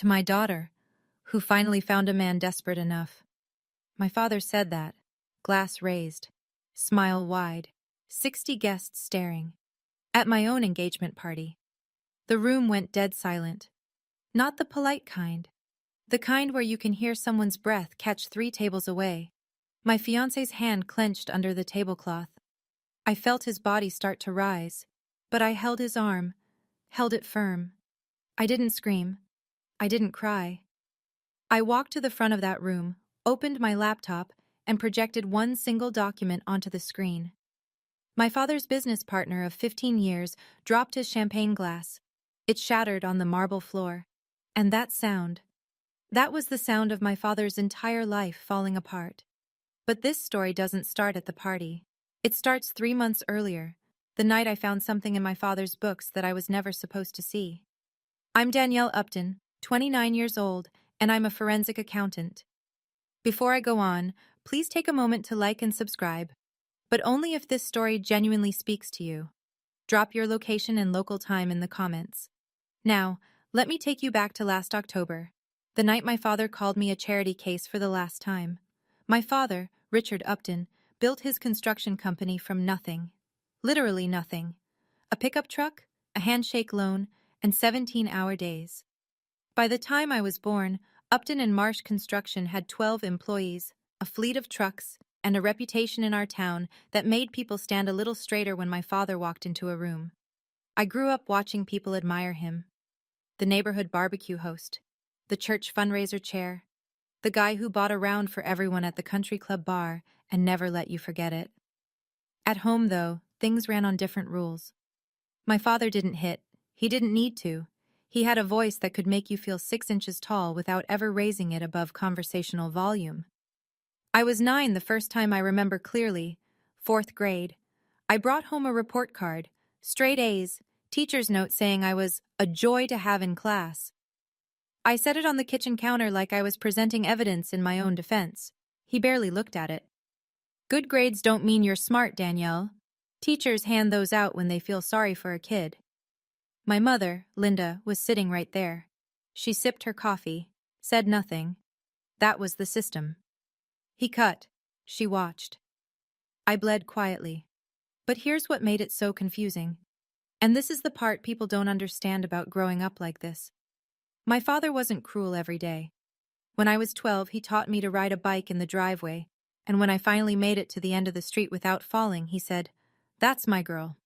To my daughter, who finally found a man desperate enough. My father said that, glass raised, smile wide, 60 guests staring. At my own engagement party, the room went dead silent. Not the polite kind. The kind where you can hear someone's breath catch 3 tables away. My fiancé's hand clenched under the tablecloth. I felt his body start to rise, but I held his arm, held it firm. I didn't scream. I didn't cry. I walked to the front of that room, opened my laptop, and projected one single document onto the screen. My father's business partner of 15 years dropped his champagne glass. It shattered on the marble floor. And that was the sound of my father's entire life falling apart. But this story doesn't start at the party. It starts 3 months earlier, the night I found something in my father's books that I was never supposed to see. I'm Danielle Upton, 29 years old, and I'm a forensic accountant. Before I go on, please take a moment to like and subscribe, but only if this story genuinely speaks to you. Drop your location and local time in the comments. Now, let me take you back to last October, the night my father called me a charity case for the last time. My father, Richard Upton, built his construction company from nothing. Literally nothing. A pickup truck, a handshake loan, and 17-hour days. By the time I was born, Upton and Marsh Construction had 12 employees, a fleet of trucks, and a reputation in our town that made people stand a little straighter when my father walked into a room. I grew up watching people admire him. The neighborhood barbecue host, the church fundraiser chair, the guy who bought a round for everyone at the country club bar and never let you forget it. At home, though, things ran on different rules. My father didn't hit. He didn't need to. He had a voice that could make you feel 6 inches tall without ever raising it above conversational volume. I was 9 the first time I remember clearly, 4th grade. I brought home a report card, straight A's, teacher's note saying I was a joy to have in class. I set it on the kitchen counter like I was presenting evidence in my own defense. He barely looked at it. Good grades don't mean you're smart, Danielle. Teachers hand those out when they feel sorry for a kid. My mother, Linda, was sitting right there. She sipped her coffee, said nothing. That was the system. He cut. She watched. I bled quietly. But here's what made it so confusing. And this is the part people don't understand about growing up like this. My father wasn't cruel every day. When I was 12, he taught me to ride a bike in the driveway, and when I finally made it to the end of the street without falling, he said, "That's my girl."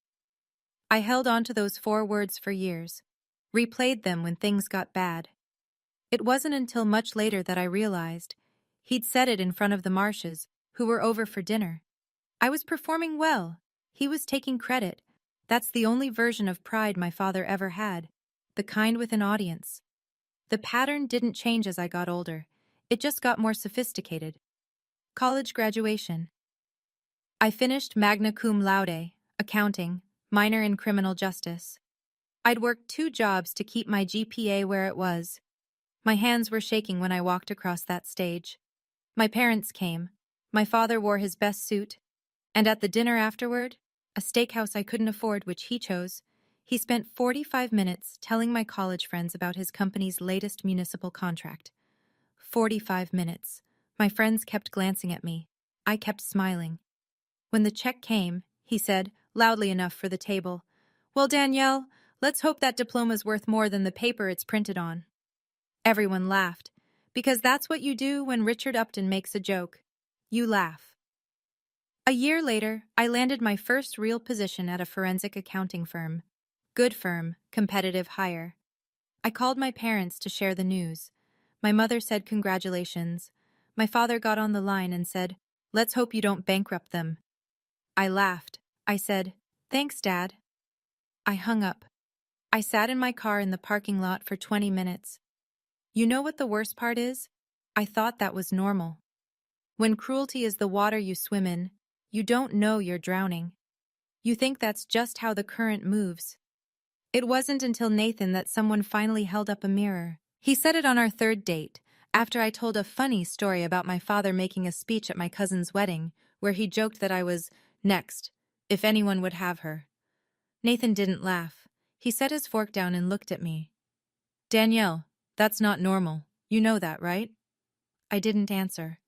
I held on to those 4 words for years, replayed them when things got bad. It wasn't until much later that I realized he'd said it in front of the Marshes, who were over for dinner. I was performing well. He was taking credit. That's the only version of pride my father ever had, the kind with an audience. The pattern didn't change as I got older. It just got more sophisticated. College graduation. I finished magna cum laude, accounting, minor in criminal justice. I'd worked 2 jobs to keep my GPA where it was. My hands were shaking when I walked across that stage. My parents came. My father wore his best suit. And at the dinner afterward, a steakhouse I couldn't afford, which he chose, he spent 45 minutes telling my college friends about his company's latest municipal contract. 45 minutes. My friends kept glancing at me. I kept smiling. When the check came, he said, loudly enough for the table, "Well, Danielle, let's hope that diploma's worth more than the paper it's printed on." Everyone laughed, because that's what you do when Richard Upton makes a joke. You laugh. A year later, I landed my first real position at a forensic accounting firm. Good firm, competitive hire. I called my parents to share the news. My mother said congratulations. My father got on the line and said, "Let's hope you don't bankrupt them." I laughed. I said, "Thanks, Dad." I hung up. I sat in my car in the parking lot for 20 minutes. You know what the worst part is? I thought that was normal. When cruelty is the water you swim in, you don't know you're drowning. You think that's just how the current moves. It wasn't until Nathan that someone finally held up a mirror. He said it on our 3rd date, after I told a funny story about my father making a speech at my cousin's wedding, where he joked that I was next, if anyone would have her. Nathan didn't laugh. He set his fork down and looked at me. "Danielle, That's not normal. You know that, right? I didn't answer.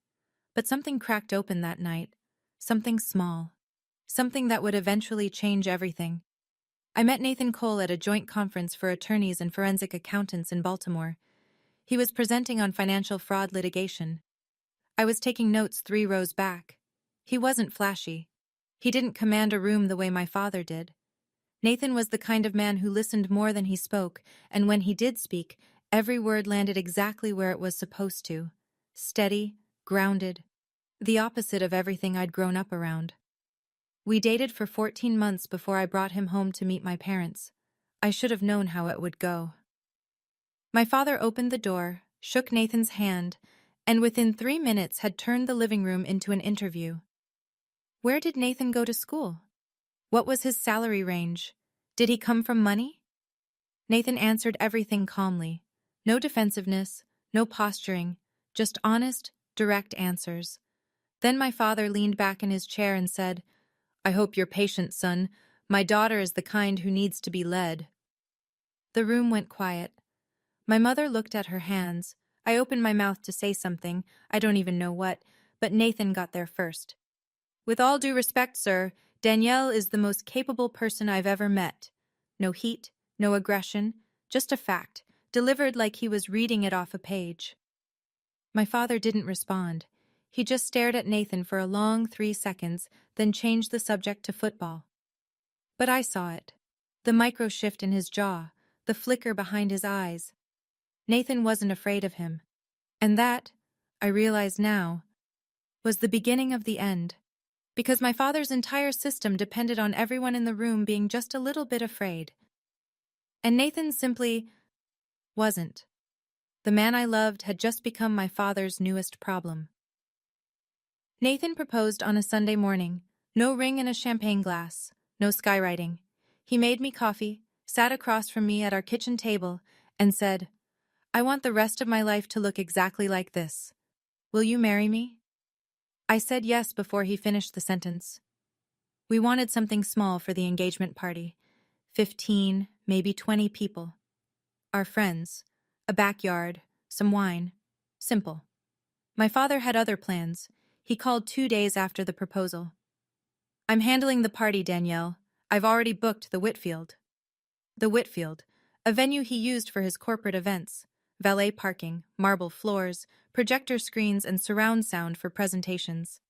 But something cracked open that night. Something small. Something that would eventually change everything. I met Nathan Cole at a joint conference for attorneys and forensic accountants in Baltimore. He was presenting on financial fraud litigation. I was taking notes 3 rows back. He wasn't flashy. He didn't command a room the way my father did. Nathan was the kind of man who listened more than he spoke, and when he did speak, every word landed exactly where it was supposed to. Steady, grounded. The opposite of everything I'd grown up around. We dated for 14 months before I brought him home to meet my parents. I should have known how it would go. My father opened the door, shook Nathan's hand, and within 3 minutes had turned the living room into an interview. Where did Nathan go to school? What was his salary range? Did he come from money? Nathan answered everything calmly. No defensiveness, no posturing, just honest, direct answers. Then my father leaned back in his chair and said, "I hope you're patient, son. My daughter is the kind who needs to be led." The room went quiet. My mother looked at her hands. I opened my mouth to say something, I don't even know what, but Nathan got there first. "With all due respect, sir, Danielle is the most capable person I've ever met." No heat, no aggression, just a fact, delivered like he was reading it off a page. My father didn't respond. He just stared at Nathan for a long 3 seconds, then changed the subject to football. But I saw it. The micro shift in his jaw, the flicker behind his eyes. Nathan wasn't afraid of him. And that, I realize now, was the beginning of the end. Because my father's entire system depended on everyone in the room being just a little bit afraid. And Nathan simply wasn't. The man I loved had just become my father's newest problem. Nathan proposed on a Sunday morning. No ring and a champagne glass. No skywriting. He made me coffee, sat across from me at our kitchen table, and said, "I want the rest of my life to look exactly like this. Will you marry me?" I said yes before he finished the sentence. We wanted something small for the engagement party. 15, maybe 20 people. Our friends. A backyard. Some wine. Simple. My father had other plans. He called 2 days after the proposal. "I'm handling the party, Danielle. I've already booked the Whitfield." The Whitfield, a venue he used for his corporate events. Valet parking, marble floors, projector screens, and surround sound for presentations.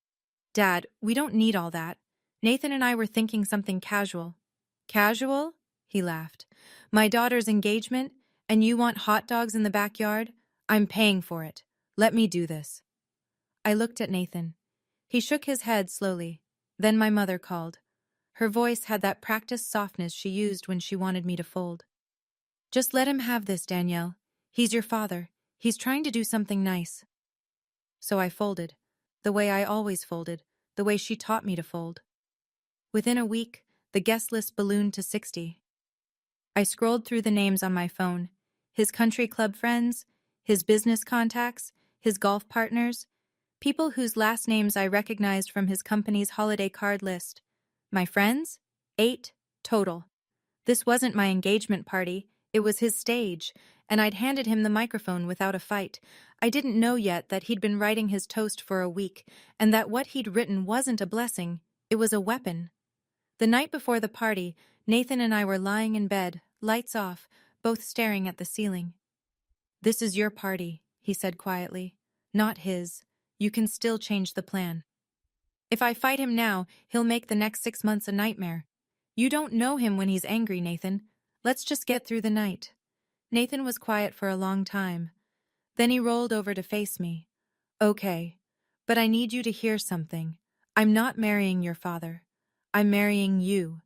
"Dad, we don't need all that. Nathan and I were thinking something casual." "Casual?" He laughed. "My daughter's engagement, and you want hot dogs in the backyard? I'm paying for it. Let me do this." I looked at Nathan. He shook his head slowly. Then my mother called. Her voice had that practiced softness she used when she wanted me to fold. "Just let him have this, Danielle. He's your father. He's trying to do something nice." So I folded, the way I always folded, the way she taught me to fold. Within a week, the guest list ballooned to 60. I scrolled through the names on my phone. His country club friends, his business contacts, his golf partners, people whose last names I recognized from his company's holiday card list. My friends? 8 total. This wasn't my engagement party, it was his stage, and I'd handed him the microphone without a fight. I didn't know yet that he'd been writing his toast for a week, and that what he'd written wasn't a blessing, it was a weapon. The night before the party, Nathan and I were lying in bed, lights off, both staring at the ceiling. "This is your party," he said quietly. "Not his. You can still change the plan. If I fight him now, he'll make the next 6 months a nightmare. You don't know him when he's angry, Nathan. Let's just get through the night." Nathan was quiet for a long time. Then he rolled over to face me. "Okay, but I need you to hear something. I'm not marrying your father. I'm marrying you.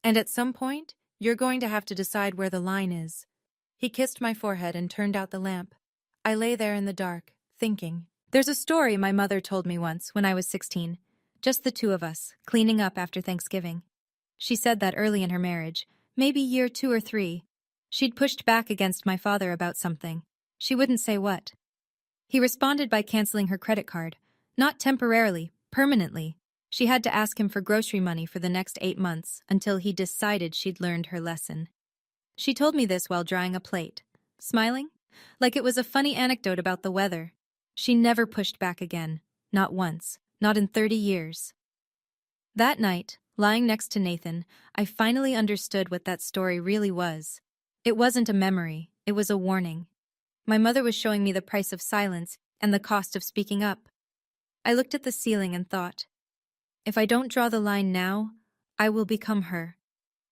And at some point, you're going to have to decide where the line is." He kissed my forehead and turned out the lamp. I lay there in the dark, thinking. There's a story my mother told me once when I was 16. Just the two of us, cleaning up after Thanksgiving. She said that early in her marriage, maybe year 2 or 3. She'd pushed back against my father about something. She wouldn't say what. He responded by canceling her credit card. Not temporarily, permanently. She had to ask him for grocery money for the next 8 months until he decided she'd learned her lesson. She told me this while drying a plate. Smiling? like it was a funny anecdote about the weather. She never pushed back again. Not once. Not in 30 years. That night, lying next to Nathan, I finally understood what that story really was. It wasn't a memory, it was a warning. My mother was showing me the price of silence and the cost of speaking up. I looked at the ceiling and thought, if I don't draw the line now, I will become her.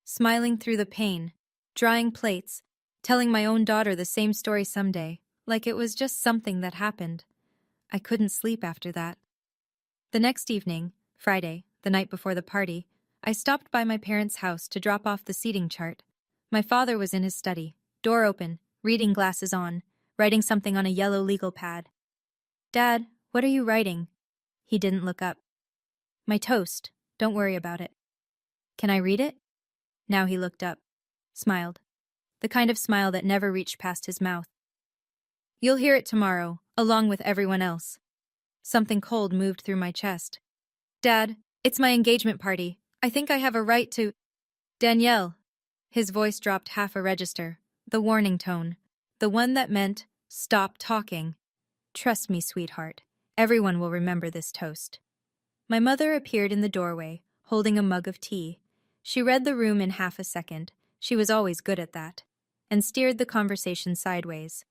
Smiling through the pain, drying plates, telling my own daughter the same story someday, like it was just something that happened. I couldn't sleep after that. The next evening, Friday, the night before the party, I stopped by my parents' house to drop off the seating chart. My father was in his study, door open, reading glasses on, writing something on a yellow legal pad. "Dad, what are you writing?" He didn't look up. "My toast. Don't worry about it." "Can I read it?" Now he looked up, smiled. The kind of smile that never reached past his mouth. "You'll hear it tomorrow, along with everyone else." Something cold moved through my chest. "Dad, it's my engagement party. I think I have a right to—" "Danielle." His voice dropped half a register, the warning tone, the one that meant, stop talking. "Trust me, sweetheart. Everyone will remember this toast." My mother appeared in the doorway, holding a mug of tea. She read the room in half a second, she was always good at that, and steered the conversation sideways.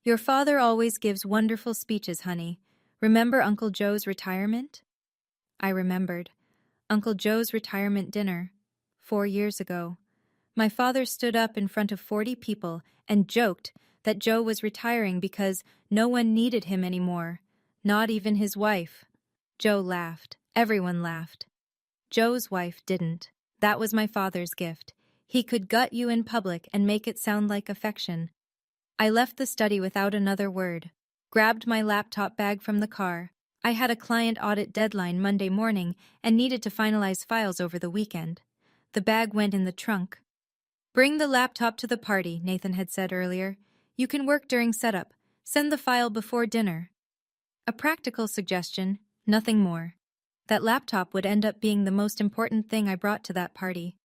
"Your father always gives wonderful speeches, honey. Remember Uncle Joe's retirement?" I remembered. Uncle Joe's retirement dinner. 4 years ago. My father stood up in front of 40 people and joked that Joe was retiring because no one needed him anymore, not even his wife. Joe laughed. Everyone laughed. Joe's wife didn't. That was my father's gift. He could gut you in public and make it sound like affection. I left the study without another word, grabbed my laptop bag from the car. I had a client audit deadline Monday morning and needed to finalize files over the weekend. The bag went in the trunk. "Bring the laptop to the party," Nathan had said earlier. "You can work during setup. Send the file before dinner." A practical suggestion, nothing more. That laptop would end up being the most important thing I brought to that party.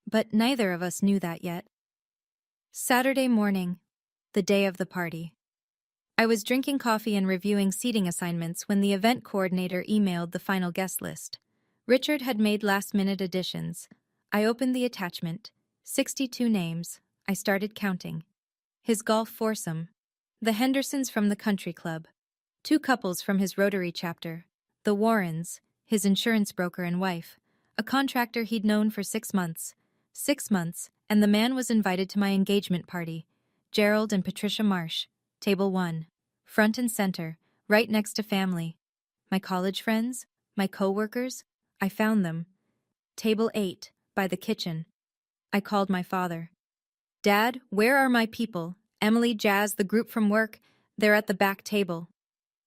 But neither of us knew that yet. Saturday morning, the day of the party. I was drinking coffee and reviewing seating assignments when the event coordinator emailed the final guest list. Richard had made last-minute additions. I opened the attachment. 62 names. I started counting. His golf foursome. The Hendersons from the country club. 2 couples from his Rotary chapter. The Warrens, his insurance broker and wife. A contractor he'd known for 6 months. 6 months, and the man was invited to my engagement party. Gerald and Patricia Marsh. Table 1. Front and center, right next to family. My college friends, my co-workers, I found them. Table 8, by the kitchen. I called my father. "Dad, where are my people? Emily, Jazz, the group from work, they're at the back table."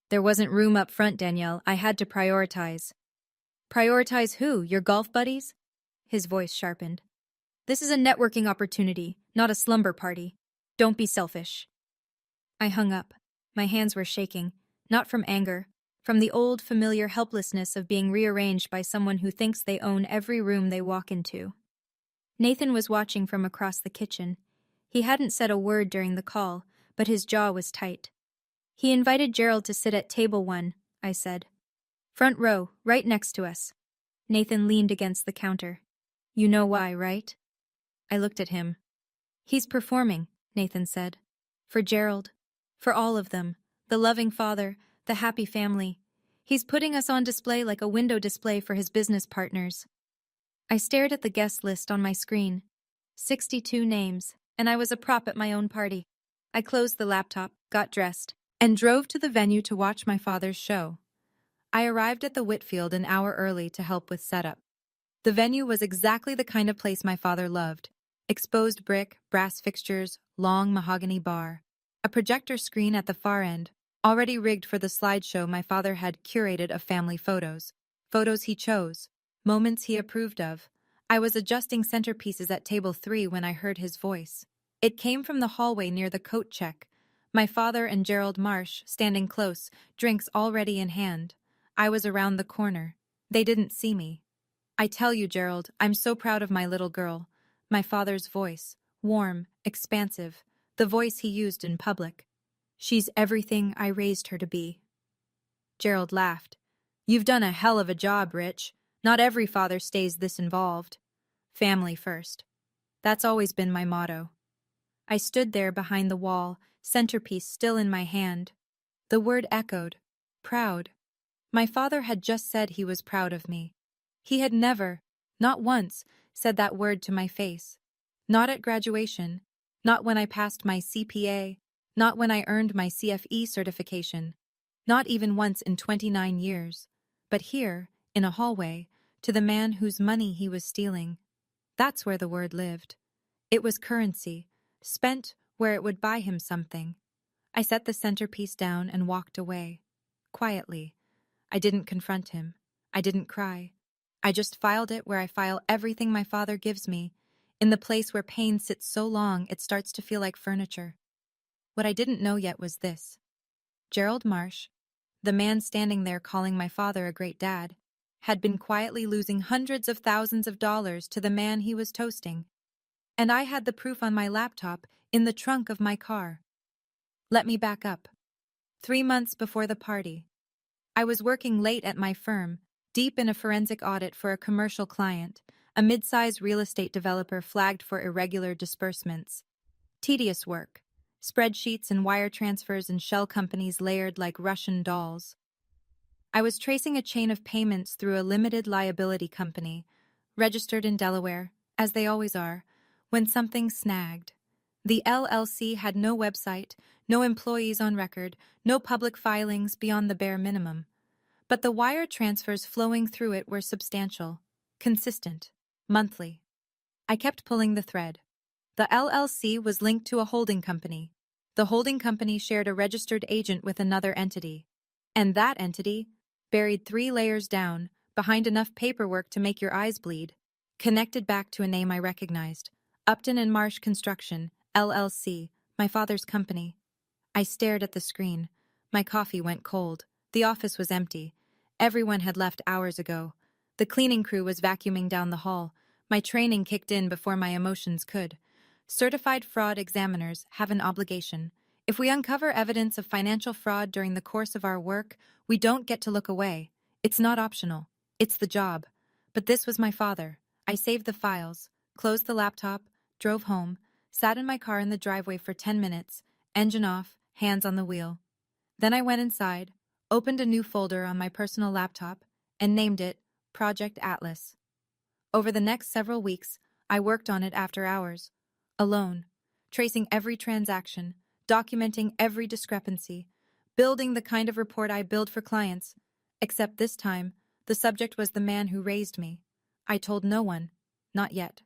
"There wasn't room up front, Danielle. I had to prioritize." "Prioritize who? Your golf buddies?" His voice sharpened. "This is a networking opportunity, not a slumber party. Don't be selfish." I hung up. My hands were shaking, not from anger, from the old, familiar helplessness of being rearranged by someone who thinks they own every room they walk into. Nathan was watching from across the kitchen. He hadn't said a word during the call, but his jaw was tight. "He invited Gerald to sit at table 1, I said. "Front row, right next to us." Nathan leaned against the counter. "You know why, right?" I looked at him. "He's performing," Nathan said. "For Gerald. For all of them. The loving father, the happy family. He's putting us on display like a window display for his business partners." I stared at the guest list on my screen. 62 names, and I was a prop at my own party. I closed the laptop, got dressed, and drove to the venue to watch my father's show. I arrived at the Whitfield an hour early to help with setup. The venue was exactly the kind of place my father loved. Exposed brick, brass fixtures, long mahogany bar. A projector screen at the far end, already rigged for the slideshow my father had curated of family photos. Photos he chose. Moments he approved of. I was adjusting centerpieces at table 3 when I heard his voice. It came from the hallway near the coat check. My father and Gerald Marsh, standing close, drinks already in hand. I was around the corner. They didn't see me. "I tell you, Gerald, I'm so proud of my little girl." My father's voice, warm, expansive, the voice he used in public. "She's everything I raised her to be." Gerald laughed. "You've done a hell of a job, Rich. Not every father stays this involved. Family first. That's always been my motto." I stood there behind the wall, centerpiece still in my hand. The word echoed. Proud. My father had just said he was proud of me. He had never, not once, said that word to my face. Not at graduation. Not when I passed my CPA. Not when I earned my CFE certification. Not even once in 29 years. But here, in a hallway, to the man whose money he was stealing. That's where the word lived. It was currency, spent where it would buy him something. I set the centerpiece down and walked away. Quietly. I didn't confront him. I didn't cry. I just filed it where I file everything my father gives me, in the place where pain sits so long it starts to feel like furniture. What I didn't know yet was this. Gerald Marsh, the man standing there calling my father a great dad, had been quietly losing hundreds of thousands of dollars to the man he was toasting. And I had the proof on my laptop in the trunk of my car. Let me back up. 3 months before the party, I was working late at my firm, deep in a forensic audit for a commercial client, a mid-size real estate developer flagged for irregular disbursements. Tedious work. Spreadsheets and wire transfers and shell companies layered like Russian dolls. I was tracing a chain of payments through a limited liability company, registered in Delaware, as they always are, when something snagged. The LLC had no website, no employees on record, no public filings beyond the bare minimum. But the wire transfers flowing through it were substantial, consistent, monthly. I kept pulling the thread. The LLC was linked to a holding company. The holding company shared a registered agent with another entity. And that entity, buried 3 layers down, behind enough paperwork to make your eyes bleed, connected back to a name I recognized. Upton and Marsh Construction, LLC, my father's company. I stared at the screen. My coffee went cold. The office was empty. Everyone had left hours ago. The cleaning crew was vacuuming down the hall. My training kicked in before my emotions could. Certified fraud examiners have an obligation. If we uncover evidence of financial fraud during the course of our work, we don't get to look away. It's not optional. It's the job. But this was my father. I saved the files, closed the laptop, drove home, sat in my car in the driveway for 10 minutes, engine off, hands on the wheel. Then I went inside, opened a new folder on my personal laptop, and named it Project Atlas. Over the next several weeks, I worked on it after hours, alone, tracing every transaction, documenting every discrepancy, building the kind of report I build for clients. Except this time, the subject was the man who raised me. I told no one, not yet.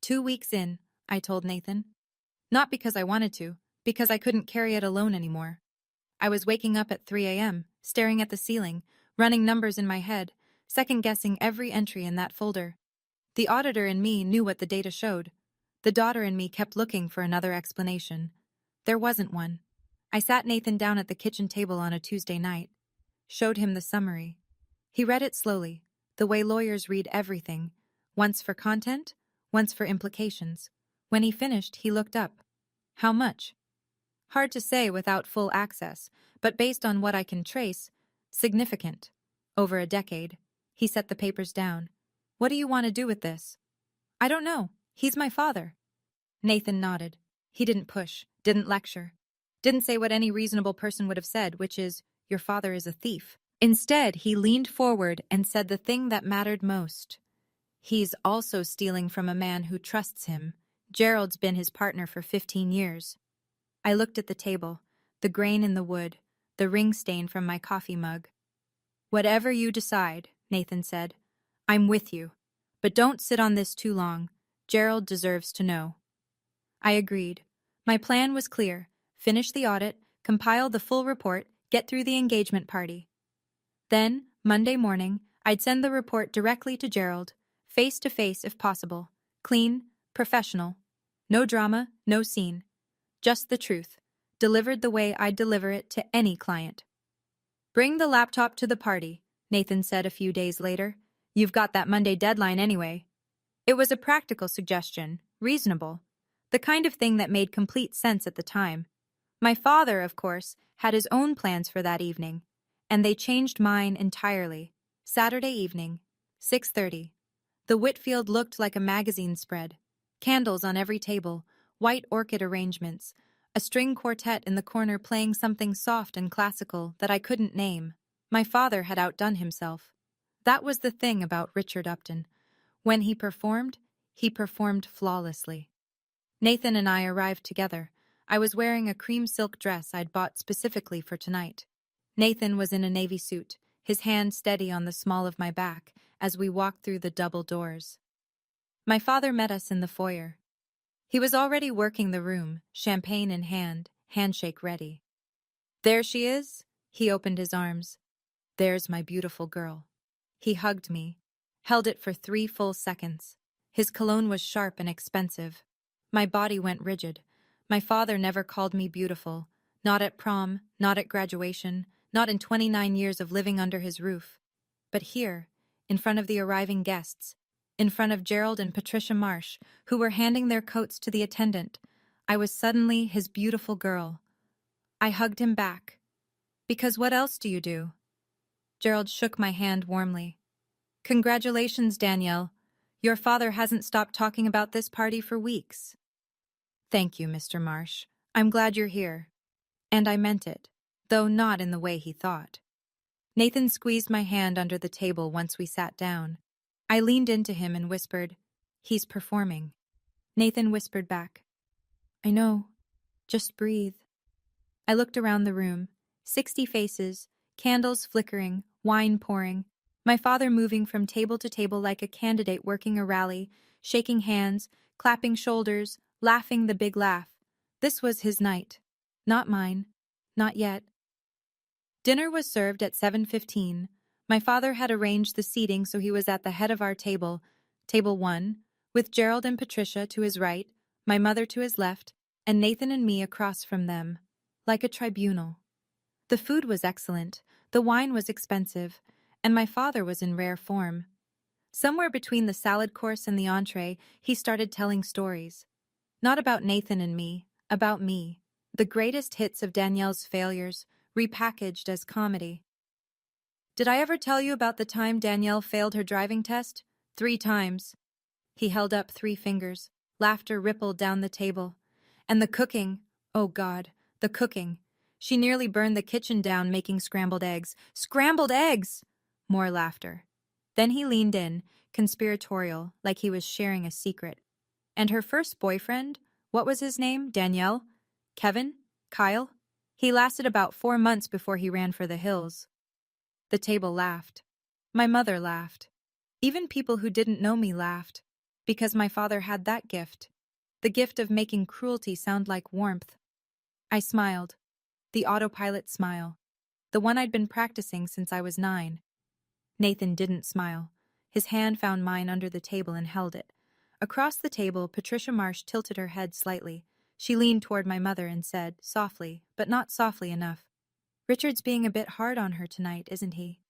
2 weeks in, I told Nathan. Not because I wanted to, because I couldn't carry it alone anymore. I was waking up at 3 a.m., staring at the ceiling, running numbers in my head, second-guessing every entry in that folder. The auditor in me knew what the data showed. The daughter in me kept looking for another explanation. There wasn't one. I sat Nathan down at the kitchen table on a Tuesday night, showed him the summary. He read it slowly, the way lawyers read everything, once for content, once for implications. When he finished, he looked up. How much? Hard to say without full access, but based on what I can trace, significant. Over a decade. He set the papers down. What do you want to do with this? I don't know. He's my father. Nathan nodded. He didn't push, didn't lecture, didn't say what any reasonable person would have said, which is, your father is a thief. Instead, he leaned forward and said the thing that mattered most. He's also stealing from a man who trusts him. Gerald's been his partner for 15 years. I looked at the table, the grain in the wood, the ring stain from my coffee mug. Whatever you decide, Nathan said. I'm with you. But don't sit on this too long. Gerald deserves to know. I agreed. My plan was clear. Finish the audit, compile the full report, get through the engagement party. Then, Monday morning, I'd send the report directly to Gerald, face to face if possible. Clean, professional. No drama, no scene. Just the truth, delivered the way I'd deliver it to any client. Bring the laptop to the party, Nathan said a few days later. You've got that Monday deadline anyway. It was a practical suggestion, reasonable. The kind of thing that made complete sense at the time. My father, of course, had his own plans for that evening, and they changed mine entirely. Saturday evening, 6:30. The Whitfield looked like a magazine spread. Candles on every table, white orchid arrangements, a string quartet in the corner playing something soft and classical that I couldn't name. My father had outdone himself. That was the thing about Richard Upton. When he performed flawlessly. Nathan and I arrived together. I was wearing a cream silk dress I'd bought specifically for tonight. Nathan was in a navy suit, his hand steady on the small of my back as we walked through the double doors. My father met us in the foyer. He was already working the room, champagne in hand, handshake ready. There she is, he opened his arms. There's my beautiful girl. He hugged me, held it for 3 full seconds. His cologne was sharp and expensive. My body went rigid. My father never called me beautiful, not at prom, not at graduation, not in 29 years of living under his roof. But here, in front of the arriving guests, in front of Gerald and Patricia Marsh, who were handing their coats to the attendant, I was suddenly his beautiful girl. I hugged him back. Because what else do you do? Gerald shook my hand warmly. Congratulations, Danielle. Your father hasn't stopped talking about this party for weeks. Thank you, Mr. Marsh. I'm glad you're here. And I meant it, though not in the way he thought. Nathan squeezed my hand under the table once we sat down. I leaned into him and whispered, He's performing. Nathan whispered back, I know. Just breathe. I looked around the room. 60 faces, candles flickering, wine pouring, my father moving from table to table like a candidate working a rally, shaking hands, clapping shoulders, laughing the big laugh. This was his night. Not mine. Not yet. Dinner was served at 7:15. My father had arranged the seating so he was at the head of our table, table 1, with Gerald and Patricia to his right, my mother to his left, and Nathan and me across from them, like a tribunal. The food was excellent, the wine was expensive, and my father was in rare form. Somewhere between the salad course and the entree, he started telling stories. Not about Nathan and me, about me, the greatest hits of Danielle's failures, repackaged as comedy. Did I ever tell you about the time Danielle failed her driving test? 3 times. He held up 3 fingers. Laughter rippled down the table. And the cooking, oh God, the cooking. She nearly burned the kitchen down making scrambled eggs. Scrambled eggs! More laughter. Then he leaned in, conspiratorial, like he was sharing a secret. And her first boyfriend? What was his name? Danielle? Kevin? Kyle? He lasted about 4 months before he ran for the hills. The table laughed. My mother laughed. Even people who didn't know me laughed, because my father had that gift. The gift of making cruelty sound like warmth. I smiled. The autopilot smile. The one I'd been practicing since I was 9. Nathan didn't smile. His hand found mine under the table and held it. Across the table, Patricia Marsh tilted her head slightly. She leaned toward my mother and said, softly, but not softly enough, Richard's being a bit hard on her tonight, isn't he?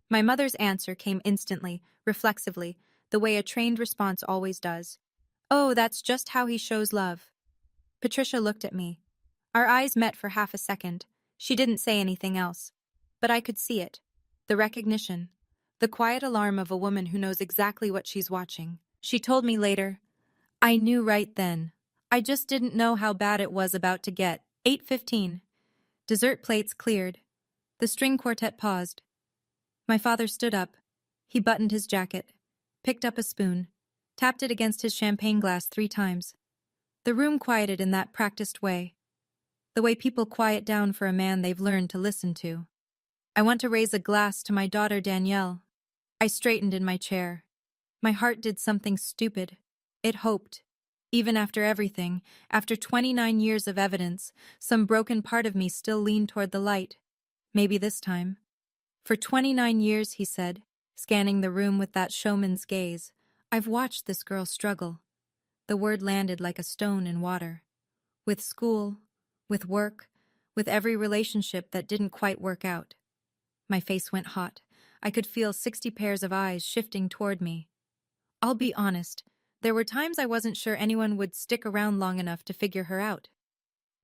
My mother's answer came instantly, reflexively, the way a trained response always does. Oh, that's just how he shows love. Patricia looked at me. Our eyes met for half a second. She didn't say anything else. But I could see it. The recognition. The quiet alarm of a woman who knows exactly what she's watching. She told me later, I knew right then. I just didn't know how bad it was about to get. 8:15. Dessert plates cleared. The string quartet paused. My father stood up. He buttoned his jacket, picked up a spoon, tapped it against his champagne glass 3 times. The room quieted in that practiced way. The way people quiet down for a man they've learned to listen to. I want to raise a glass to my daughter Danielle. I straightened in my chair. My heart did something stupid. It hoped. Even after everything, after 29 years of evidence, some broken part of me still leaned toward the light. Maybe this time. For 29 years, he said, scanning the room with that showman's gaze, I've watched this girl struggle. The word landed like a stone in water. With school, with work, with every relationship that didn't quite work out. My face went hot. I could feel 60 pairs of eyes shifting toward me. I'll be honest, There were times I wasn't sure anyone would stick around long enough to figure her out.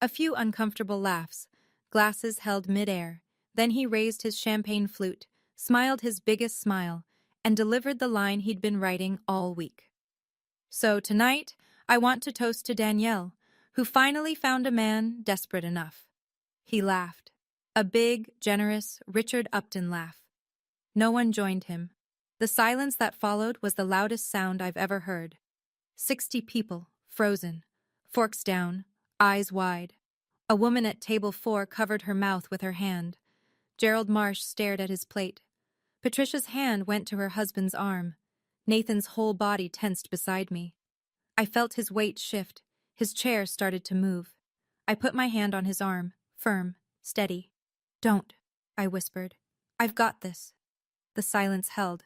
A few uncomfortable laughs, glasses held midair. Then he raised his champagne flute, smiled his biggest smile, and delivered the line he'd been writing all week. So tonight, I want to toast to Danielle, who finally found a man desperate enough. He laughed. A big, generous Richard Upton laugh. No one joined him. The silence that followed was the loudest sound I've ever heard. 60 people, frozen, forks down, eyes wide. A woman at table 4 covered her mouth with her hand. Gerald Marsh stared at his plate. Patricia's hand went to her husband's arm. Nathan's whole body tensed beside me. I felt his weight shift. His chair started to move. I put my hand on his arm, firm, steady. "Don't," I whispered. "I've got this." The silence held.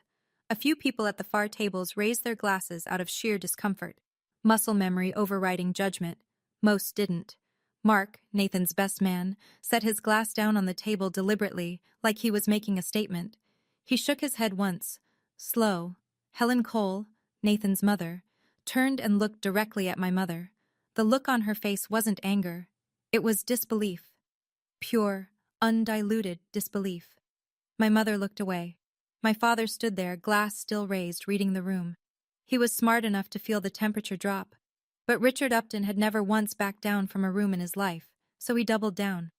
A few people at the far tables raised their glasses out of sheer discomfort. Muscle memory overriding judgment. Most didn't. Mark, Nathan's best man, set his glass down on the table deliberately, like he was making a statement. He shook his head once. Slow. Helen Cole, Nathan's mother, turned and looked directly at my mother. The look on her face wasn't anger. It was disbelief. Pure, undiluted disbelief. My mother looked away. My father stood there, glass still raised, reading the room. He was smart enough to feel the temperature drop. But Richard Upton had never once backed down from a room in his life, so he doubled down.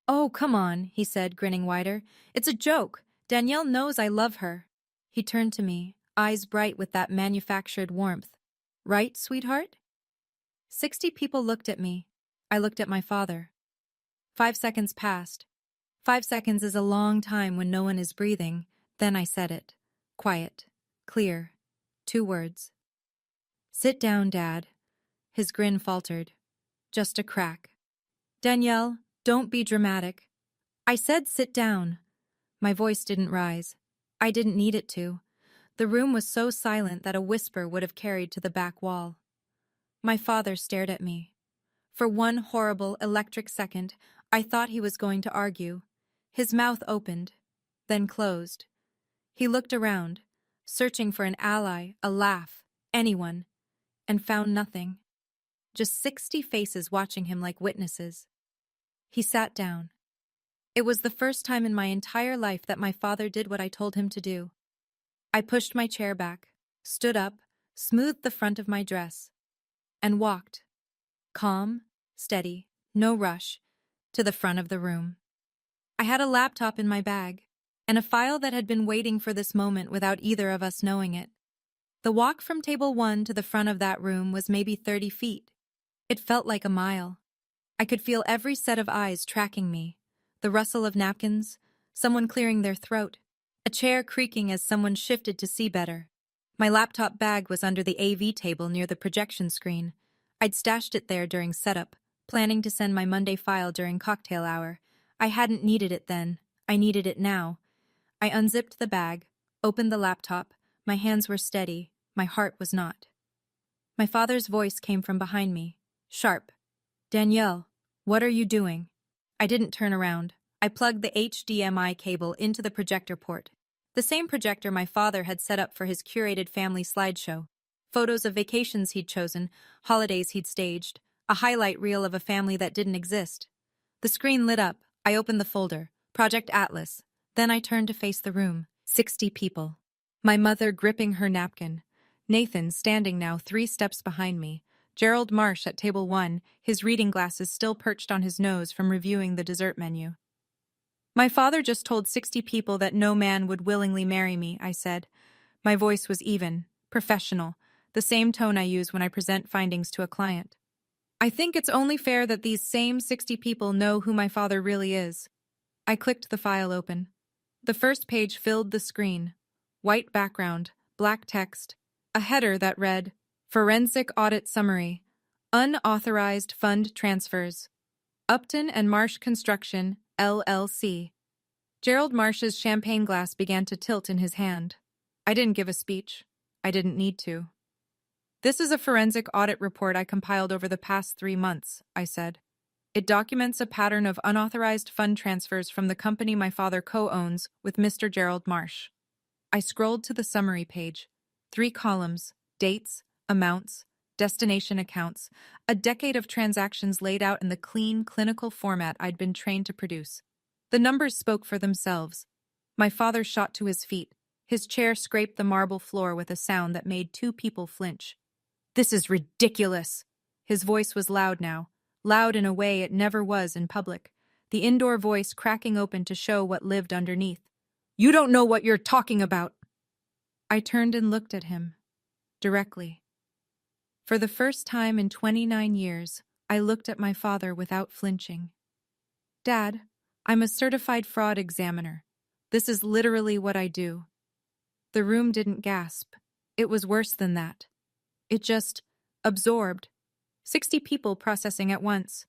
"Oh, come on," he said, grinning wider. "It's a joke. Danielle knows I love her." He turned to me, eyes bright with that manufactured warmth. "Right, sweetheart?" 60 people looked at me. I looked at my father. 5 seconds passed. 5 seconds is a long time when no one is breathing. Then I said it. Quiet. Clear. 2 words. "Sit down, Dad." His grin faltered. Just a crack. "Danielle, don't be dramatic." I said sit down. My voice didn't rise. I didn't need it to. The room was so silent that a whisper would have carried to the back wall. My father stared at me. For one horrible, electric second, I thought he was going to argue. His mouth opened, then closed. He looked around, searching for an ally, a laugh, anyone, and found nothing. Just 60 faces watching him like witnesses. He sat down. It was the first time in my entire life that my father did what I told him to do. I pushed my chair back, stood up, smoothed the front of my dress, and walked, calm, steady, no rush, to the front of the room. I had a laptop in my bag, and a file that had been waiting for this moment without either of us knowing it. The walk from table 1 to the front of that room was maybe 30 feet. It felt like a mile. I could feel every set of eyes tracking me, the rustle of napkins, someone clearing their throat, a chair creaking as someone shifted to see better. My laptop bag was under the AV table near the projection screen. I'd stashed it there during setup, planning to send my Monday file during cocktail hour. I hadn't needed it then. I needed it now. I unzipped the bag, opened the laptop. My hands were steady. My heart was not. My father's voice came from behind me, sharp. "Danielle, what are you doing?" I didn't turn around. I plugged the HDMI cable into the projector port. The same projector my father had set up for his curated family slideshow. Photos of vacations he'd chosen, holidays he'd staged, a highlight reel of a family that didn't exist. The screen lit up. I opened the folder, Project Atlas. Then I turned to face the room. 60 people. My mother gripping her napkin. Nathan standing now 3 steps behind me. Gerald Marsh at table 1, his reading glasses still perched on his nose from reviewing the dessert menu. "My father just told 60 people that no man would willingly marry me," I said. My voice was even, professional, the same tone I use when I present findings to a client. "I think it's only fair that these same 60 people know who my father really is." I clicked the file open. The first page filled the screen. White background, black text, a header that read, "Forensic Audit Summary, Unauthorized Fund Transfers, Upton and Marsh Construction, LLC." Gerald Marsh's champagne glass began to tilt in his hand. I didn't give a speech. I didn't need to. "This is a forensic audit report I compiled over the past 3 months," I said. "It documents a pattern of unauthorized fund transfers from the company my father co-owns with Mr. Gerald Marsh." I scrolled to the summary page. 3 columns, dates, amounts, destination accounts, a decade of transactions laid out in the clean, clinical format I'd been trained to produce. The numbers spoke for themselves. My father shot to his feet. His chair scraped the marble floor with a sound that made two people flinch. "This is ridiculous!" His voice was loud now, loud in a way it never was in public, the indoor voice cracking open to show what lived underneath. "You don't know what you're talking about!" I turned and looked at him, directly. For the first time in 29 years, I looked at my father without flinching. "Dad, I'm a certified fraud examiner. This is literally what I do." The room didn't gasp. It was worse than that. It just absorbed. 60 people processing at once.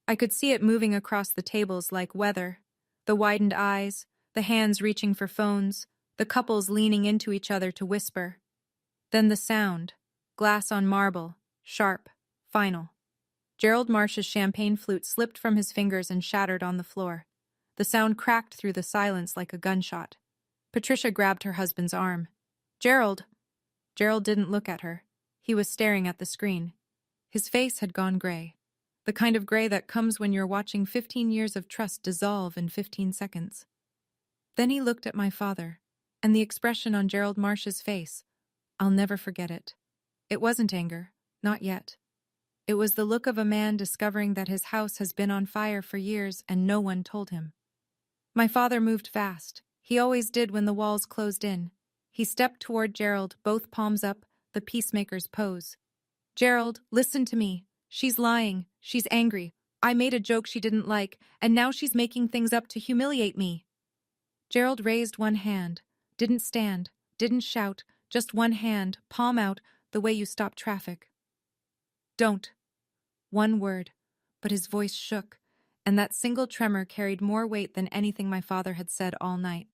I could see it moving across the tables like weather. The widened eyes, the hands reaching for phones, the couples leaning into each other to whisper. Then the sound. Glass on marble. Sharp. Final. Gerald Marsh's champagne flute slipped from his fingers and shattered on the floor. The sound cracked through the silence like a gunshot. Patricia grabbed her husband's arm. "Gerald!" Gerald didn't look at her. He was staring at the screen. His face had gone gray. The kind of gray that comes when you're watching 15 years of trust dissolve in 15 seconds. Then he looked at my father, and the expression on Gerald Marsh's face, I'll never forget it. It wasn't anger, not yet. It was the look of a man discovering that his house has been on fire for years and no one told him. My father moved fast. He always did when the walls closed in. He stepped toward Gerald, both palms up, the peacemaker's pose. "Gerald, listen to me. She's lying. She's angry. I made a joke she didn't like, and now she's making things up to humiliate me." Gerald raised one hand. Didn't stand. Didn't shout. Just one hand, palm out, the way you stop traffic. "Don't." One word. But his voice shook, and that single tremor carried more weight than anything my father had said all night.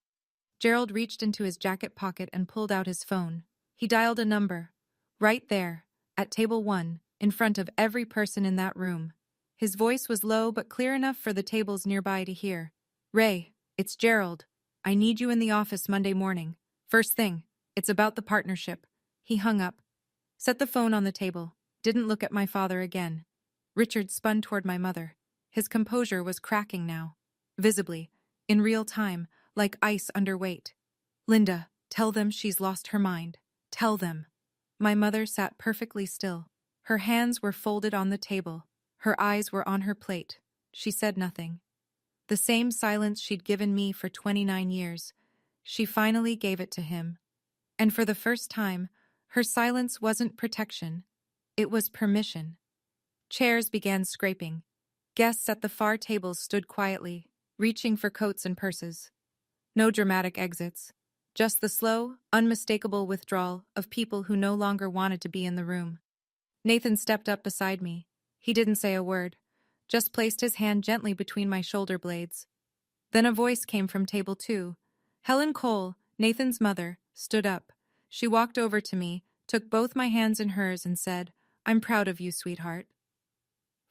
Gerald reached into his jacket pocket and pulled out his phone. He dialed a number. Right there, at table 1, in front of every person in that room. His voice was low but clear enough for the tables nearby to hear. "Ray, it's Gerald. I need you in the office Monday morning. First thing. It's about the partnership." He hung up. Set the phone on the table. Didn't look at my father again. Richard spun toward my mother. His composure was cracking now. Visibly. In real time. Like ice under weight. "Linda, tell them she's lost her mind. Tell them." My mother sat perfectly still. Her hands were folded on the table. Her eyes were on her plate. She said nothing. The same silence she'd given me for 29 years. She finally gave it to him. And for the first time, her silence wasn't protection. It was permission. Chairs began scraping. Guests at the far tables stood quietly, reaching for coats and purses. No dramatic exits. Just the slow, unmistakable withdrawal of people who no longer wanted to be in the room. Nathan stepped up beside me. He didn't say a word, just placed his hand gently between my shoulder blades. Then a voice came from table 2. Helen Cole, Nathan's mother, stood up. She walked over to me, took both my hands in hers and said, "I'm proud of you, sweetheart."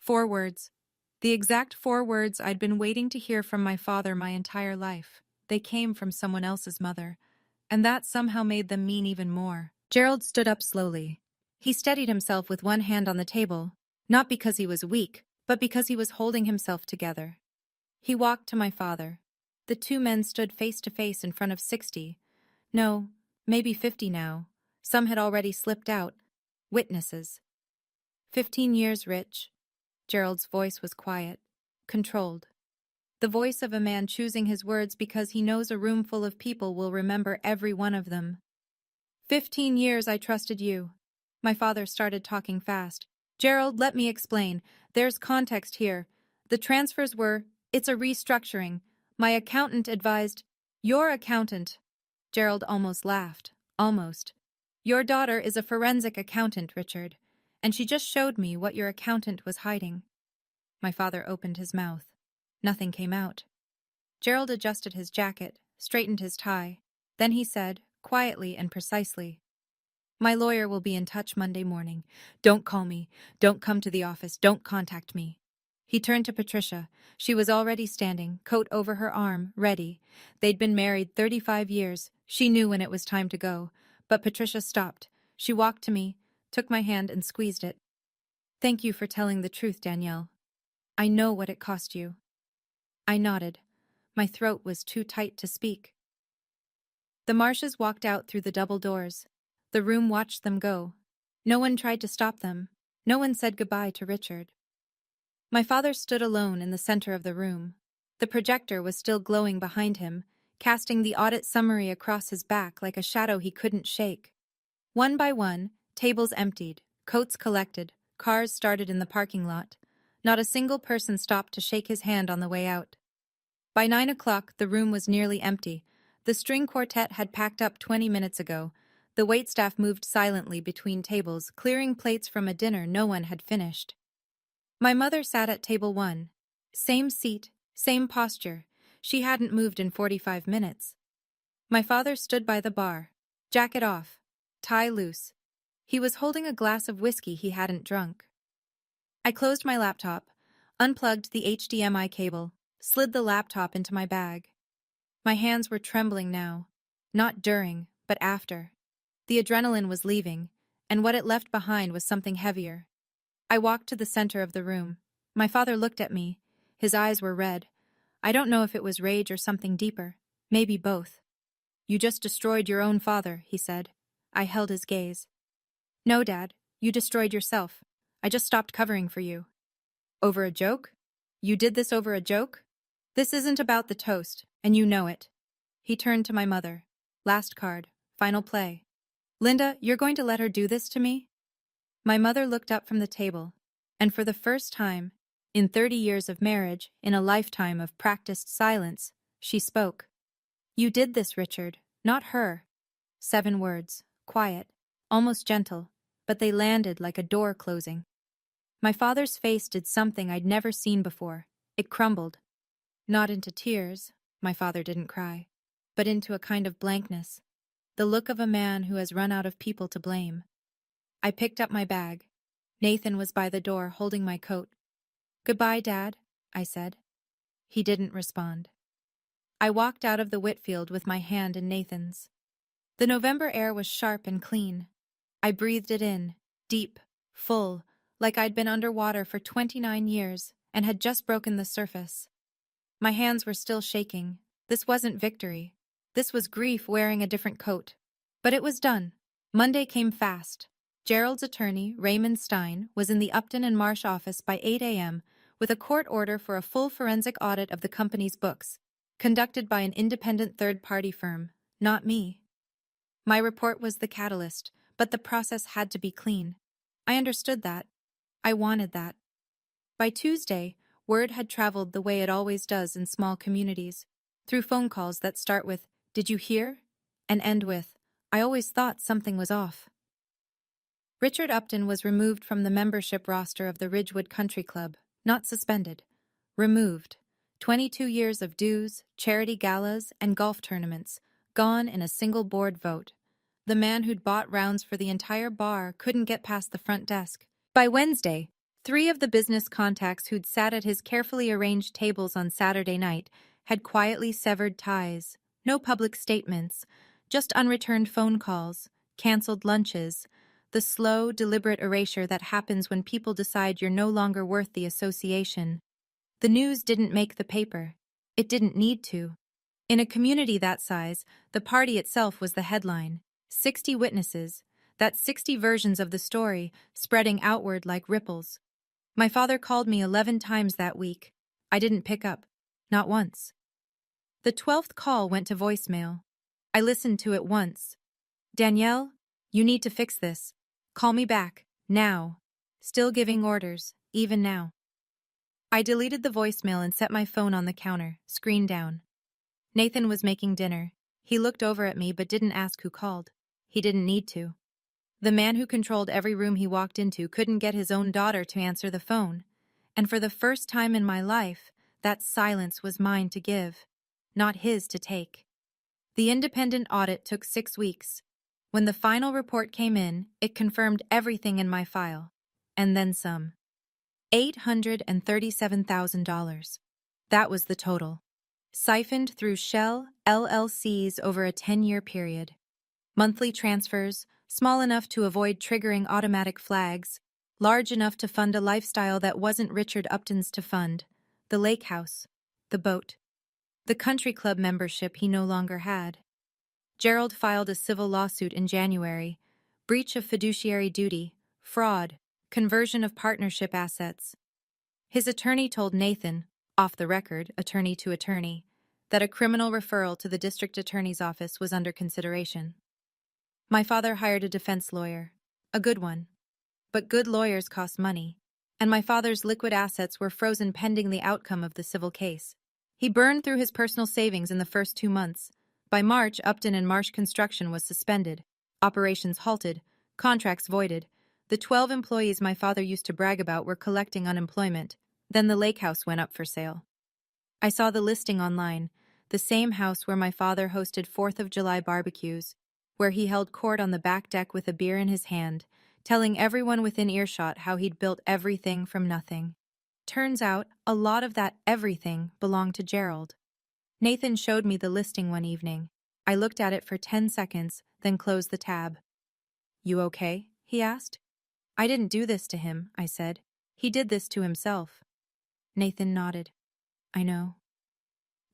4 words. The exact 4 words I'd been waiting to hear from my father my entire life. They came from someone else's mother. And that somehow made them mean even more. Gerald stood up slowly. He steadied himself with one hand on the table, not because he was weak, but because he was holding himself together. He walked to my father. The 2 men stood face to face in front of 60. No, maybe 50 now. Some had already slipped out. Witnesses. 15 years, Rich. Gerald's voice was quiet, controlled. The voice of a man choosing his words because he knows a room full of people will remember every one of them. 15 years I trusted you. My father started talking fast. "Gerald, let me explain. There's context here. The transfers it's a restructuring. My accountant advised—" "Your accountant." Gerald almost laughed. Almost. "Your daughter is a forensic accountant, Richard. And she just showed me what your accountant was hiding." My father opened his mouth. Nothing came out. Gerald adjusted his jacket, straightened his tie. Then he said, quietly and precisely, "My lawyer will be in touch Monday morning. Don't call me. Don't come to the office. Don't contact me." He turned to Patricia. She was already standing, coat over her arm, ready. They'd been married 35 years. She knew when it was time to go. But Patricia stopped. She walked to me, took my hand and squeezed it. "Thank you for telling the truth, Danielle. I know what it cost you." I nodded. My throat was too tight to speak. The Marshes walked out through the double doors. The room watched them go. No one tried to stop them. No one said goodbye to Richard. My father stood alone in the center of the room. The projector was still glowing behind him, casting the audit summary across his back like a shadow he couldn't shake. One by one, tables emptied, coats collected, cars started in the parking lot. Not a single person stopped to shake his hand on the way out. By 9 o'clock, the room was nearly empty. The string quartet had packed up 20 minutes ago. The waitstaff moved silently between tables, clearing plates from a dinner no one had finished. My mother sat at table 1. Same seat, same posture. She hadn't moved in 45 minutes. My father stood by the bar, jacket off, tie loose. He was holding a glass of whiskey he hadn't drunk. I closed my laptop, unplugged the HDMI cable, slid the laptop into my bag. My hands were trembling now, not during, but after. The adrenaline was leaving, and what it left behind was something heavier. I walked to the center of the room. My father looked at me. His eyes were red. I don't know if it was rage or something deeper, maybe both. "You just destroyed your own father," he said. I held his gaze. "No, Dad, you destroyed yourself. I just stopped covering for you." "Over a joke? You did this over a joke? This isn't about the toast, and you know it." He turned to my mother. "Last card, final play. Linda, you're going to let her do this to me?" My mother looked up from the table, and for the first time, in 30 years of marriage, in a lifetime of practiced silence, she spoke. "You did this, Richard, not her." 7 words, quiet, almost gentle, but they landed like a door closing. My father's face did something I'd never seen before. It crumbled. Not into tears, my father didn't cry, but into a kind of blankness. The look of a man who has run out of people to blame. I picked up my bag. Nathan was by the door holding my coat. "Goodbye, Dad," I said. He didn't respond. I walked out of the Whitfield with my hand in Nathan's. The November air was sharp and clean. I breathed it in, deep, full, like I'd been underwater for 29 years and had just broken the surface. My hands were still shaking. This wasn't victory. This was grief wearing a different coat. But it was done. Monday came fast. Gerald's attorney, Raymond Stein, was in the Upton and Marsh office by 8 a.m. with a court order for a full forensic audit of the company's books, conducted by an independent third-party firm, not me. My report was the catalyst, but the process had to be clean. I understood that. I wanted that. By Tuesday, word had traveled the way it always does in small communities, through phone calls that start with, "Did you hear?" and end with, "I always thought something was off." Richard Upton was removed from the membership roster of the Ridgewood Country Club, not suspended. Removed. 22 years of dues, charity galas, and golf tournaments, gone in a single board vote. The man who'd bought rounds for the entire bar couldn't get past the front desk. By Wednesday, 3 of the business contacts who'd sat at his carefully arranged tables on Saturday night had quietly severed ties. No public statements, just unreturned phone calls, canceled lunches, the slow, deliberate erasure that happens when people decide you're no longer worth the association. The news didn't make the paper. It didn't need to. In a community that size, the party itself was the headline. 60 witnesses, that's 60 versions of the story, spreading outward like ripples. My father called me 11 times that week. I didn't pick up. Not once. The 12th call went to voicemail. I listened to it once. "Danielle, you need to fix this. Call me back, now." Still giving orders, even now. I deleted the voicemail and set my phone on the counter, screen down. Nathan was making dinner. He looked over at me but didn't ask who called. He didn't need to. The man who controlled every room he walked into couldn't get his own daughter to answer the phone. And for the first time in my life, that silence was mine to give, not his to take. The independent audit took 6 weeks. When the final report came in, it confirmed everything in my file. And then some. $837,000. That was the total. Siphoned through Shell LLCs over a 10-year period. Monthly transfers, Small enough to avoid triggering automatic flags, large enough to fund a lifestyle that wasn't Richard Upton's to fund. The lake house, the boat, the country club membership he no longer had. Gerald filed a civil lawsuit in January. Breach of fiduciary duty, fraud, conversion of partnership assets. His attorney told Nathan, off the record, attorney to attorney, that a criminal referral to the district attorney's office was under consideration. My father hired a defense lawyer, a good one. But good lawyers cost money, and my father's liquid assets were frozen pending the outcome of the civil case. He burned through his personal savings in the first 2 months. By March, Upton and Marsh construction was suspended, operations halted, contracts voided. The 12 employees my father used to brag about were collecting unemployment. Then the lake house went up for sale. I saw the listing online, the same house where my father hosted 4th of July barbecues, where he held court on the back deck with a beer in his hand, telling everyone within earshot how he'd built everything from nothing. Turns out, a lot of that everything belonged to Gerald. Nathan showed me the listing one evening. I looked at it for 10 seconds, then closed the tab. "You okay?" he asked. "I didn't do this to him," I said. "He did this to himself." Nathan nodded. "I know.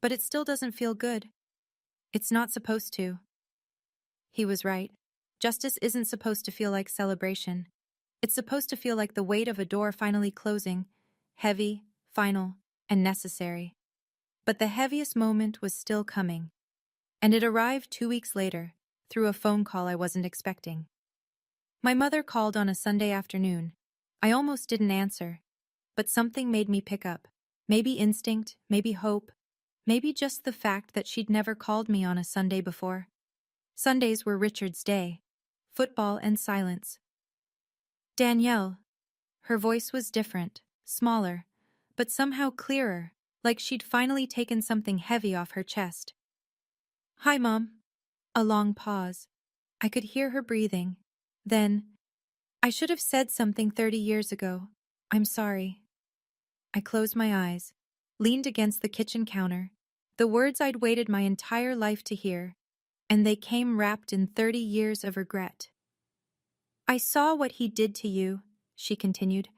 But it still doesn't feel good. It's not supposed to." He was right. Justice isn't supposed to feel like celebration. It's supposed to feel like the weight of a door finally closing, heavy, final, and necessary. But the heaviest moment was still coming, and it arrived 2 weeks later, through a phone call I wasn't expecting. My mother called on a Sunday afternoon. I almost didn't answer, but something made me pick up. Maybe instinct, maybe hope, maybe just the fact that she'd never called me on a Sunday before. Sundays were Richard's day. Football and silence. "Danielle." Her voice was different, smaller, but somehow clearer, like she'd finally taken something heavy off her chest. "Hi, Mom." A long pause. I could hear her breathing. Then, "I should have said something 30 years ago. I'm sorry." I closed my eyes, leaned against the kitchen counter, the words I'd waited my entire life to hear, and they came wrapped in 30 years of regret. "I saw what he did to you," she continued,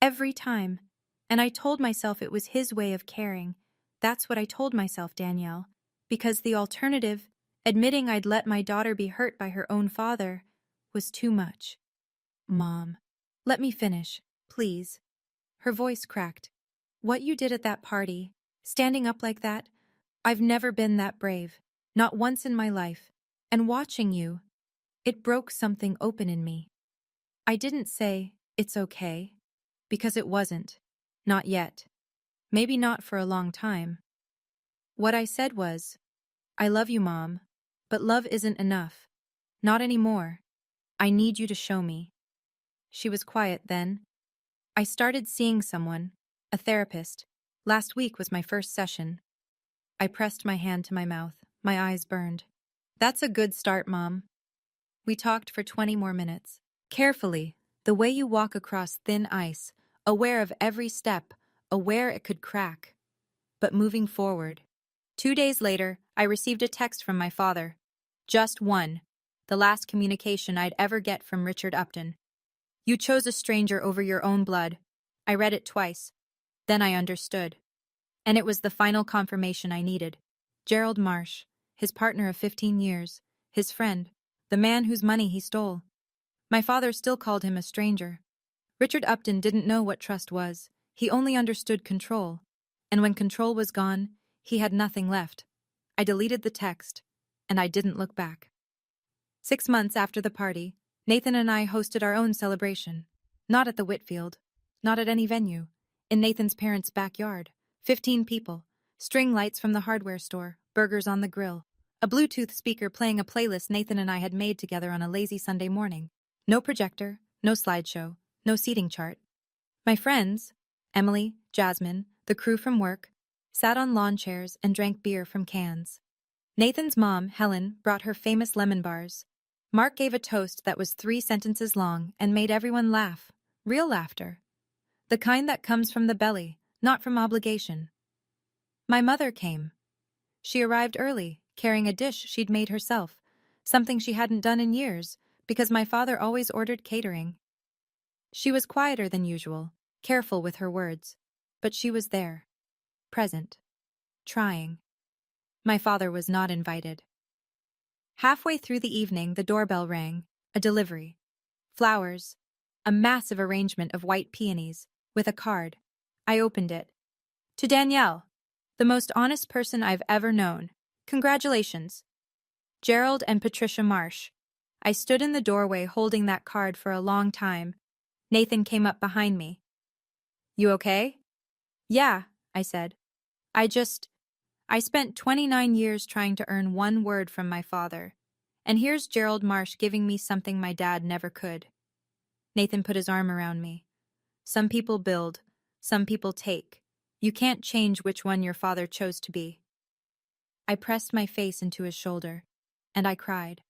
"every time, and I told myself it was his way of caring. That's what I told myself, Danielle, because the alternative, admitting I'd let my daughter be hurt by her own father, was too much." "Mom, let me finish, please." Her voice cracked. "What you did at that party, standing up like that, I've never been that brave, not once in my life, and watching you, it broke something open in me. I didn't say, 'It's okay,' because it wasn't. Not yet. Maybe not for a long time. What I said was, 'I love you, Mom, but love isn't enough. Not anymore. I need you to show me.'" She was quiet then. "I started seeing someone, a therapist. Last week was my first session." I pressed my hand to my mouth. My eyes burned. "That's a good start, Mom." We talked for 20 more minutes. Carefully, the way you walk across thin ice, aware of every step, aware it could crack. But moving forward. 2 days later, I received a text from my father. Just one. The last communication I'd ever get from Richard Upton. "You chose a stranger over your own blood." I read it twice. Then I understood. And it was the final confirmation I needed. Gerald Marsh, his partner of 15 years, his friend, the man whose money he stole. My father still called him a stranger. Richard Upton didn't know what trust was. He only understood control. And when control was gone, he had nothing left. I deleted the text, and I didn't look back. 6 months after the party, Nathan and I hosted our own celebration. Not at the Whitfield, not at any venue. In Nathan's parents' backyard. 15 people. String lights from the hardware store, burgers on the grill. A Bluetooth speaker playing a playlist Nathan and I had made together on a lazy Sunday morning. No projector, no slideshow, no seating chart. My friends, Emily, Jasmine, the crew from work, sat on lawn chairs and drank beer from cans. Nathan's mom, Helen, brought her famous lemon bars. Mark gave a toast that was 3 sentences long and made everyone laugh. Real laughter. The kind that comes from the belly, not from obligation. My mother came. She arrived early, carrying a dish she'd made herself, something she hadn't done in years, because my father always ordered catering. She was quieter than usual, careful with her words, but she was there, present, trying. My father was not invited. Halfway through the evening, the doorbell rang. A delivery. Flowers. A massive arrangement of white peonies, with a card. I opened it. To Danielle, the most honest person I've ever known. Congratulations. Gerald and Patricia Marsh. I stood in the doorway holding that card for a long time. Nathan came up behind me. You okay? Yeah, I said. I spent 29 years trying to earn one word from my father. And here's Gerald Marsh giving me something my dad never could. Nathan put his arm around me. Some people build, some people take. You can't change which one your father chose to be. I pressed my face into his shoulder, and I cried.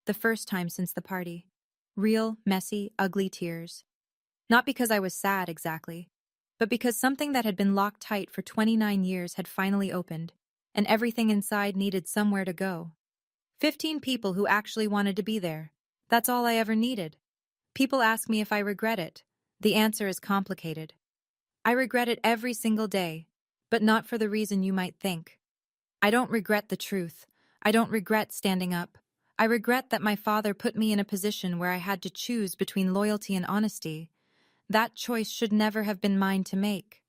The first time since the party. Real, messy, ugly tears. Not because I was sad exactly, but because something that had been locked tight for 29 years had finally opened, and everything inside needed somewhere to go. 15 people who actually wanted to be there. That's all I ever needed. People ask me if I regret it. The answer is complicated. I regret it every single day, but not for the reason you might think. I don't regret the truth. I don't regret standing up. I regret that my father put me in a position where I had to choose between loyalty and honesty. That choice should never have been mine to make.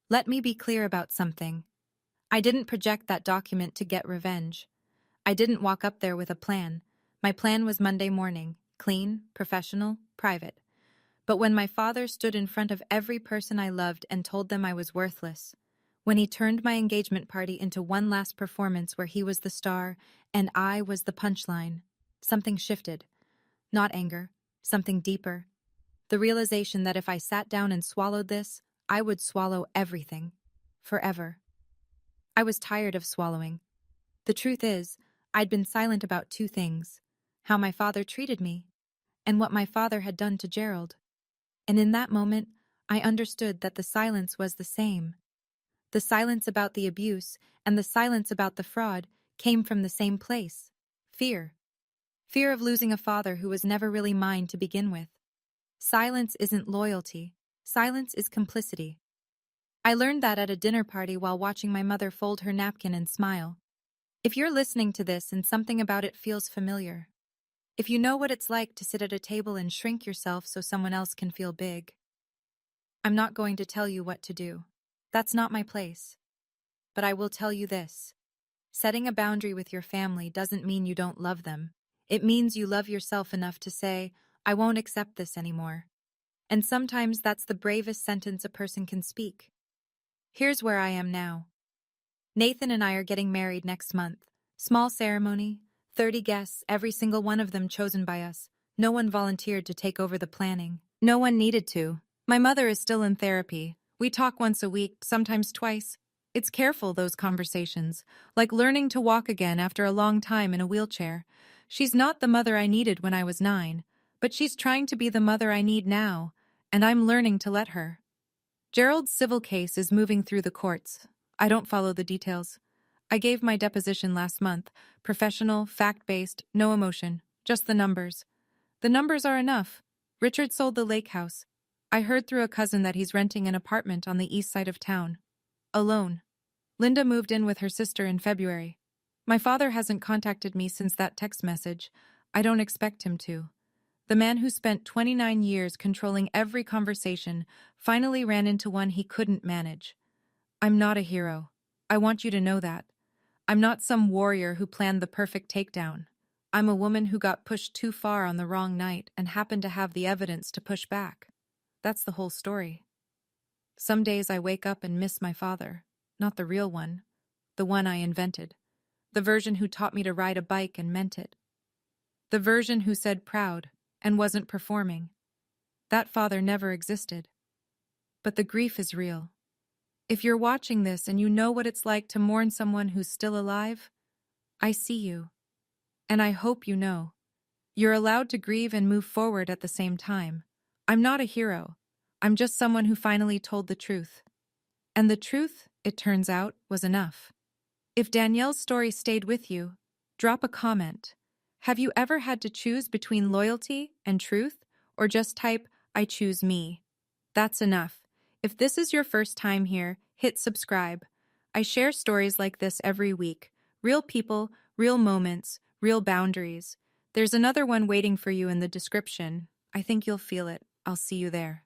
Let me be clear about something. I didn't project that document to get revenge. I didn't walk up there with a plan. My plan was Monday morning, clean, professional, private. But when my father stood in front of every person I loved and told them I was worthless, when he turned my engagement party into one last performance where he was the star and I was the punchline, something shifted. Not anger, something deeper. The realization that if I sat down and swallowed this, I would swallow everything. Forever. I was tired of swallowing. The truth is, I'd been silent about two things: how my father treated me, and what my father had done to Gerald. And in that moment, I understood that the silence was the same. The silence about the abuse and the silence about the fraud came from the same place: fear. Fear of losing a father who was never really mine to begin with. Silence isn't loyalty. Silence is complicity. I learned that at a dinner party while watching my mother fold her napkin and smile. If you're listening to this and something about it feels familiar, if you know what it's like to sit at a table and shrink yourself so someone else can feel big, I'm not going to tell you what to do. That's not my place. But I will tell you this. Setting a boundary with your family doesn't mean you don't love them. It means you love yourself enough to say, I won't accept this anymore. And sometimes that's the bravest sentence a person can speak. Here's where I am now. Nathan and I are getting married next month. Small ceremony, 30 guests, every single one of them chosen by us. No one volunteered to take over the planning. No one needed to. My mother is still in therapy. We talk once a week, sometimes twice. It's careful, those conversations, like learning to walk again after a long time in a wheelchair. She's not the mother I needed when I was 9, but she's trying to be the mother I need now, and I'm learning to let her. Gerald's civil case is moving through the courts. I don't follow the details. I gave my deposition last month. Professional, fact-based, no emotion, just the numbers. The numbers are enough. Richard sold the lake house. I heard through a cousin that he's renting an apartment on the east side of town. Alone. Linda moved in with her sister in February. My father hasn't contacted me since that text message. I don't expect him to. The man who spent 29 years controlling every conversation finally ran into one he couldn't manage. I'm not a hero. I want you to know that. I'm not some warrior who planned the perfect takedown. I'm a woman who got pushed too far on the wrong night and happened to have the evidence to push back. That's the whole story. Some days I wake up and miss my father. Not the real one. The one I invented. The version who taught me to ride a bike and meant it. The version who said proud and wasn't performing. That father never existed. But the grief is real. If you're watching this and you know what it's like to mourn someone who's still alive, I see you. And I hope you know. You're allowed to grieve and move forward at the same time. I'm not a hero. I'm just someone who finally told the truth. And the truth, it turns out, was enough. If Danielle's story stayed with you, drop a comment. Have you ever had to choose between loyalty and truth, or just type, I choose me? That's enough. If this is your first time here, hit subscribe. I share stories like this every week. Real people, real moments, real boundaries. There's another one waiting for you in the description. I think you'll feel it. I'll see you there.